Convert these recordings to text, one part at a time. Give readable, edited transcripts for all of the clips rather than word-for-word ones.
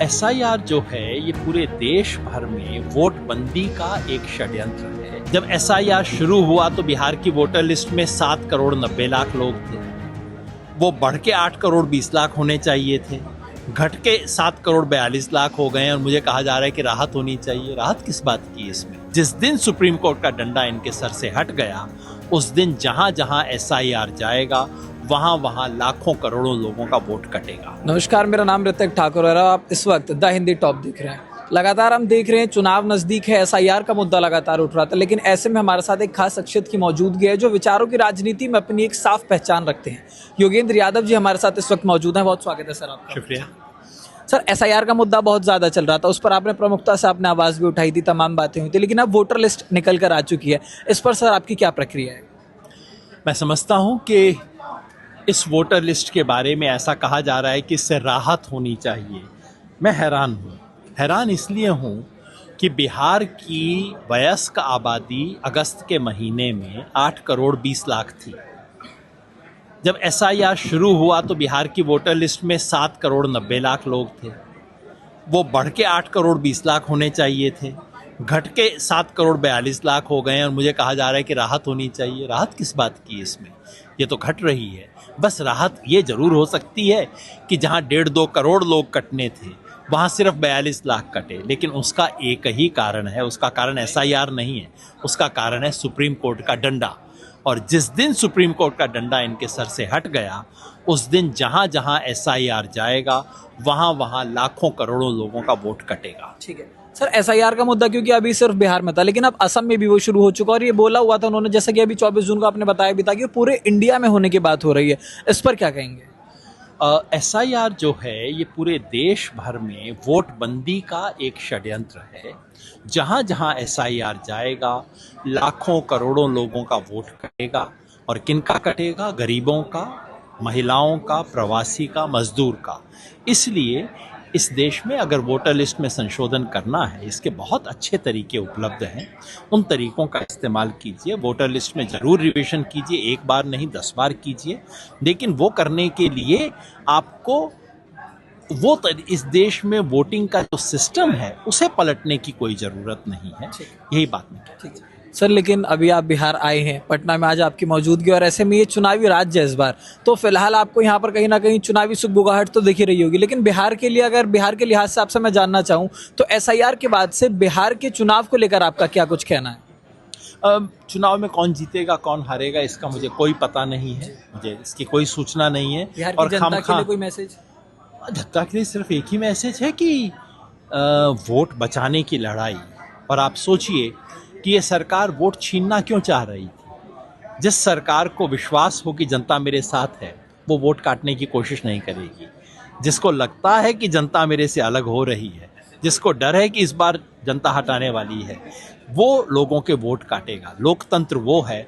SIR जो है ये पूरे देश भर में वोट बंदी का एक षड्यंत्र है। जब एसआईआर शुरू हुआ तो बिहार की वोटर लिस्ट में 7 करोड़ 90 लाख लोग थे। वो बढ़ के 8 करोड़ 20 लाख होने चाहिए थे, घट के 7 करोड़ 42 लाख हो गए और मुझे कहा जा रहा है कि राहत होनी चाहिए। राहत किस बात की इसमें? जिस दिन सुप्रीम कोर्ट का डंडा इनके सर से हट गया उस दिन जहां जहां एसआईआर जाएगा वहां वहां लाखों करोड़ों लोगों का वोट कटेगा। नमस्कार, मेरा नाम ऋतिक ठाकुर है। आप इस वक्त द हिंदी टॉप देख रहे हैं। लगातार हम देख रहे हैं चुनाव नजदीक है, एसआईआर का मुद्दा लगातार उठ रहा था, लेकिन ऐसे में हमारे साथ एक खास शख्सियत की मौजूदगी है जो विचारों की राजनीति में अपनी एक साफ पहचान रखते हैं। योगेंद्र यादव जी हमारे साथ इस वक्त मौजूद हैं। बहुत स्वागत है सर आपका। शुक्रिया सर, एसआईआर का मुद्दा बहुत ज्यादा चल रहा था, उस पर आपने प्रमुखता से आपने आवाज भी उठाई थी, तमाम बातें हुई थी, लेकिन अब वोटर लिस्ट निकल कर आ चुकी है। इस पर सर आपकी क्या प्रक्रिया है? मैं समझता हूं कि इस वोटर लिस्ट के बारे में ऐसा कहा जा रहा है कि इससे राहत होनी चाहिए। मैं हैरान हूँ। हैरान इसलिए हूँ कि बिहार की वयस्क आबादी अगस्त के महीने में 8 करोड़ 20 लाख थी। जब एसआईआर शुरू हुआ तो बिहार की वोटर लिस्ट में 7 करोड़ 90 लाख लोग थे। वो बढ़ के 8 करोड़ 20 लाख होने चाहिए थे, घट के 7 करोड़ 42 लाख हो गए और मुझे कहा जा रहा है कि राहत होनी चाहिए। राहत किस बात की इसमें? ये तो घट रही है। बस राहत ये जरूर हो सकती है कि जहां 1.5-2 करोड़ लोग कटने थे वहां सिर्फ 42 लाख कटे, लेकिन उसका एक ही कारण है। उसका कारण एसआईआर नहीं है, उसका कारण है सुप्रीम कोर्ट का डंडा। और जिस दिन सुप्रीम कोर्ट का डंडा इनके सर से हट गया उस दिन जहां जहां एसआईआर जाएगा वहां वहां लाखों करोड़ों लोगों का वोट कटेगा। ठीक है सर, एसआईआर का मुद्दा क्योंकि अभी सिर्फ बिहार में था, लेकिन अब असम में भी वो शुरू हो चुका और ये बोला हुआ था उन्होंने, जैसा कि अभी 24 जून को आपने बताया भी था कि पूरे इंडिया में होने की बात हो रही है। इस पर क्या कहेंगे? एसआईआर जो है ये पूरे देश भर में वोट बंदी का एक षड्यंत्र है। जहां जहां एसआईआर जाएगा लाखों करोड़ों लोगों का वोट कटेगा। और किनका कटेगा? गरीबों का, महिलाओं का, प्रवासी का, मजदूर का। इसलिए इस देश में अगर वोटर लिस्ट में संशोधन करना है, इसके बहुत अच्छे तरीके उपलब्ध हैं। उन तरीकों का इस्तेमाल कीजिए। वोटर लिस्ट में ज़रूर रिविजन कीजिए, एक बार नहीं 10 बार कीजिए, लेकिन वो करने के लिए आपको इस देश में वोटिंग का जो सिस्टम है उसे पलटने की कोई ज़रूरत नहीं है। यही बात मैं कहता हूं। सर, लेकिन अभी आप बिहार आए हैं, पटना में आज आपकी मौजूदगी, और ऐसे में ये चुनावी राज्य है इस बार, तो फिलहाल आपको यहाँ पर कहीं ना कहीं चुनावी सुगबुगाहट तो दिख ही रही होगी, लेकिन बिहार के लिए, अगर बिहार के लिहाज से आपसे मैं जानना चाहूँ तो एसआईआर के बाद से बिहार के चुनाव को लेकर आपका क्या कुछ कहना है? चुनाव में कौन जीतेगा कौन हारेगा इसका मुझे कोई पता नहीं है, मुझे इसकी कोई सूचना नहीं है। बिहार की जनता के लिए कोई मैसेज? जनता के लिए सिर्फ एक ही मैसेज है कि वोट बचाने की लड़ाई। और आप सोचिए कि ये सरकार वोट छीनना क्यों चाह रही थी? जिस सरकार को विश्वास हो कि जनता मेरे साथ है वो वोट काटने की कोशिश नहीं करेगी। जिसको लगता है कि जनता मेरे से अलग हो रही है, जिसको डर है कि इस बार जनता हटाने वाली है, वो लोगों के वोट काटेगा। लोकतंत्र वो है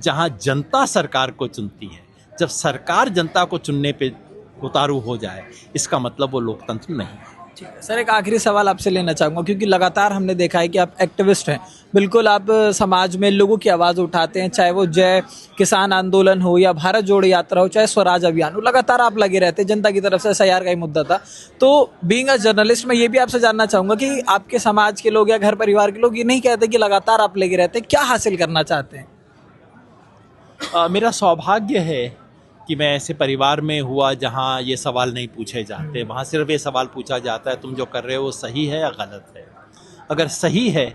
जहां जनता सरकार को चुनती है। जब सरकार जनता को चुनने पे उतारू हो जाए इसका मतलब वो लोकतंत्र नहीं है। ठीक है सर, एक आखिरी सवाल आपसे लेना चाहूँगा, क्योंकि लगातार हमने देखा है कि आप एक्टिविस्ट हैं, बिल्कुल आप समाज में लोगों की आवाज़ उठाते हैं, चाहे वो जय किसान आंदोलन हो या भारत जोड़ो यात्रा हो, चाहे स्वराज अभियान हो, लगातार आप लगे रहते हैं। जनता की तरफ से एसआईआर का ही मुद्दा था। तो बीइंग अ जर्नलिस्ट मैं ये भी आपसे जानना चाहूँगा कि आपके समाज के लोग या घर परिवार के लोग ये नहीं कहते कि लगातार आप लगे रहते हैं, क्या हासिल करना चाहते हैं? मेरा सौभाग्य है कि मैं ऐसे परिवार में हुआ जहाँ ये सवाल नहीं पूछे जाते। वहाँ सिर्फ ये सवाल पूछा जाता है तुम जो कर रहे हो वो सही है या गलत है। अगर सही है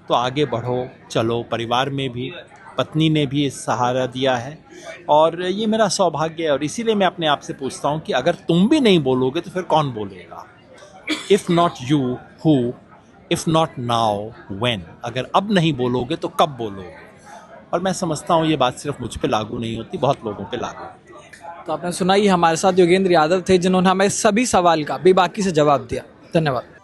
तो आगे बढ़ो, चलो। परिवार में भी पत्नी ने भी सहारा दिया है और ये मेरा सौभाग्य है। और इसीलिए मैं अपने आप से पूछता हूँ कि अगर तुम भी नहीं बोलोगे तो फिर कौन बोलेगा? If not you who, if not now when. अगर अब नहीं बोलोगे तो कब बोलोगे? और मैं समझता हूँ ये बात सिर्फ मुझ पे लागू नहीं होती, बहुत लोगों पे लागू होती है। तो आपने सुना ही, हमारे साथ योगेंद्र यादव थे जिन्होंने हमें सभी सवाल का बेबाकी से जवाब दिया। धन्यवाद।